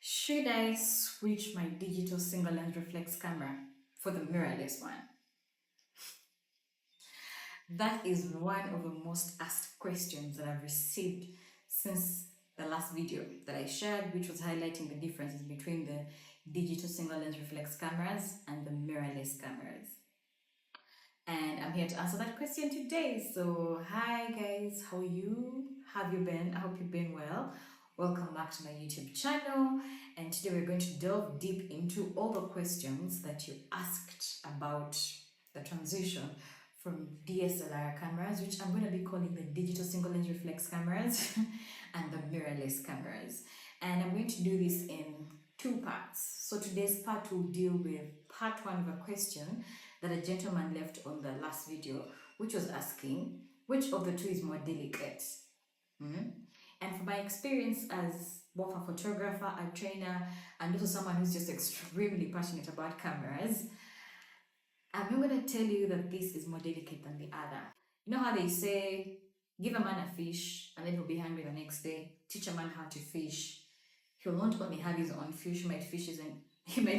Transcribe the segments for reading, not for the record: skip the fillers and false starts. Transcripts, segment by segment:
Should I switch my digital single lens reflex camera for the mirrorless one? That is one of the most asked questions that I've received since the last video that I shared, which was highlighting the differences between the digital single lens reflex cameras and the mirrorless cameras. And I'm here to answer that question today. So, hi guys, how are you? Have you been? I hope you've been well. Welcome back to my YouTube channel. And today we're going to delve deep into all the questions that you asked about the transition from DSLR cameras, which I'm going to be calling the digital single lens reflex cameras, and the mirrorless cameras. And I'm going to do this in two parts. So today's part will deal with part one of a question that a gentleman left on the last video, which was asking which of the two is more delicate. And from my experience as both a photographer, a trainer, and also someone who's just extremely passionate about cameras, I'm not going to tell you that this is more delicate than the other. You know how they say, give a man a fish and then he'll be hungry the next day. Teach a man how to fish. He'll not only have his own fish, he might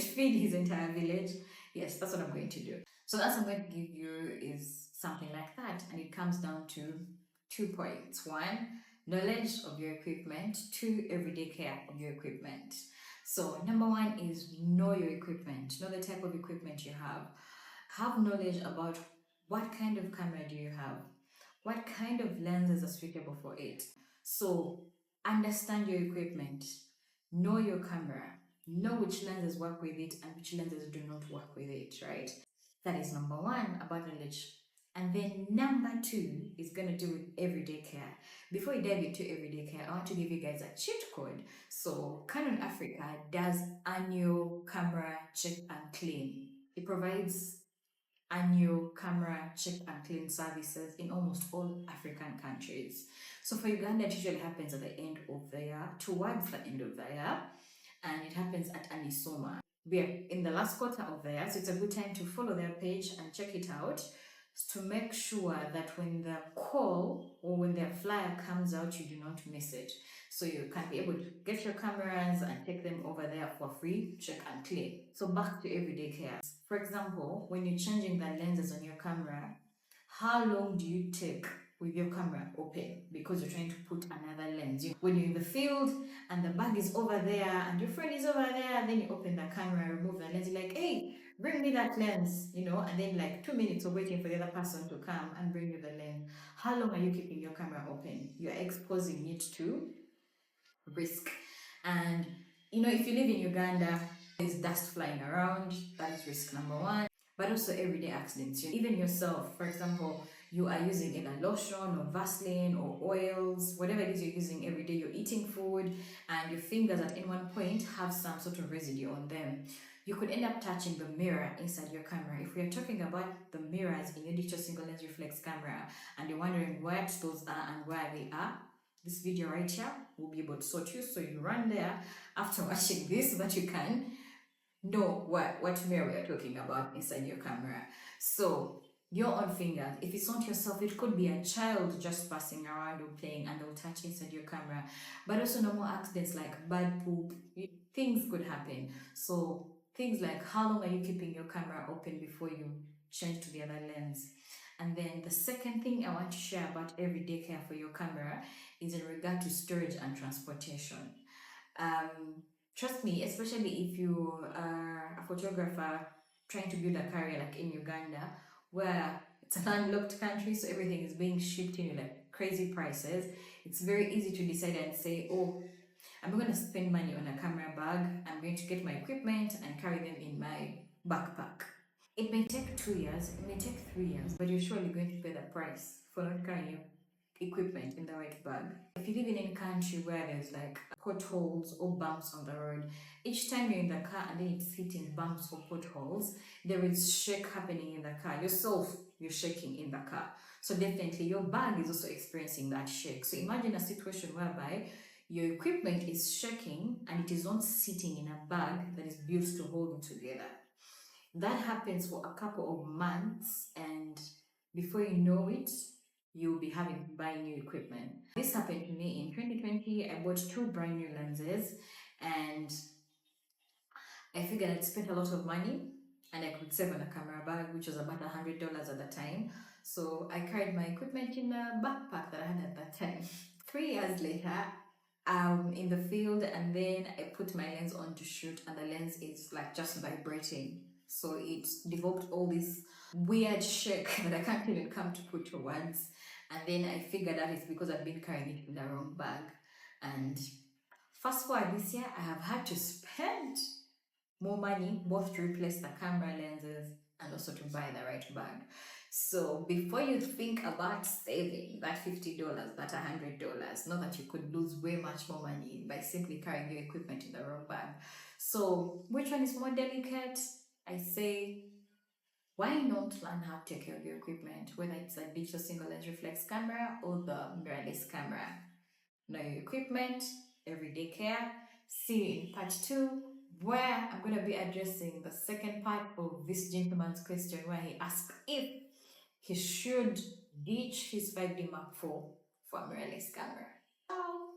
feed his entire village. Yes, that's what I'm going to do. So that's what I'm going to give you is something like that. And it comes down to 2 points. 1, knowledge of your equipment. 2, everyday care of your equipment. So number 1 is know your equipment. Know the type of equipment you have. Have knowledge about what kind of camera do you have. What kind of lenses are suitable for it. So understand your equipment. Know your camera. Know which lenses work with it and which lenses do not work with it, right? That is number 1 about knowledge. And then number 2 is going to do with everyday care. Before we dive into everyday care, I want to give you guys a cheat code. So Canon Africa does annual camera check and clean. It provides annual camera check and clean services in almost all African countries. So for Uganda, it usually happens at the end of the year, towards the end of the year, and it happens at Anisoma. We are in the last quarter of the year, so it's a good time to follow their page and check it out to make sure that when the call or when their flyer comes out, you do not miss it. So you can be able to get your cameras and take them over there for free, check and clean. So back to everyday care. For example, when you're changing the lenses on your camera, how long do you take with your camera open because you're trying to put another lens? When you're in the field and the bag is over there and your friend is over there, then you open the camera, remove the lens, you're like, hey, bring me that lens, and then like 2 minutes of waiting for the other person to come and bring you the lens. How long are you keeping your camera open? You're exposing it to risk. And if you live in Uganda, there's dust flying around, that is risk number 1. But also everyday accidents. Even yourself, for example, you are using either lotion or Vaseline or oils, whatever it is you're using every day, you're eating food and your fingers at any one point have some sort of residue on them. You could end up touching the mirror inside your camera. If we are talking about the mirrors in your digital single lens reflex camera and you're wondering what those are and where they are, this video right here will be able to sort you. So you run there after watching this so that you can know what mirror we are talking about inside your camera. So your own fingers, if it's not yourself, it could be a child just passing around or playing and they'll touch inside your camera. But also normal accidents like bad poop, things could happen. So things like how long are you keeping your camera open before you change to the other lens? And then the second thing I want to share about everyday care for your camera is in regard to storage and transportation. Trust me, especially if you are a photographer trying to build a career like in Uganda, where it's a landlocked country, so everything is being shipped in like crazy prices, it's very easy to decide and say, oh, I'm going to spend money on a camera bag, I'm going to get my equipment and carry them in my backpack. It may take 2 years, it may take 3 years, but you're surely going to pay the price for not carrying your equipment in the right bag. If you live in a country where there's like potholes or bumps on the road, each time you're in the car and then it's hitting bumps or potholes, there is shake happening in the car. Yourself, you're shaking in the car. So definitely your bag is also experiencing that shake. So imagine a situation whereby your equipment is shaking and it is not sitting in a bag that is built to hold it together. That happens for a couple of months, and before you know it, you'll be having to buy new equipment. This happened to me in 2020. I bought 2 brand new lenses, and I figured I'd spent a lot of money and I could save on a camera bag, which was about $100 at the time. So I carried my equipment in a backpack that I had at that time. 3 years later, I'm in the field, and then I put my lens on to shoot, and the lens is like just vibrating. So it developed all this weird shake that I can't even come to put to words. And then I figured out it's because I've been carrying it in the wrong bag. And fast forward this year, I have had to spend more money both to replace the camera lenses and also to buy the right bag. So before you think about saving that $50, that $100, know that you could lose way much more money by simply carrying your equipment in the wrong bag. So which one is more delicate? I say, why not learn how to take care of your equipment, whether it's a digital single lens reflex camera or the mirrorless camera. Know your equipment, everyday care. See you in part 2, where I'm going to be addressing the second part of this gentleman's question, where he asked if he should ditch his 5D Mark IV for a mirrorless camera. Ciao.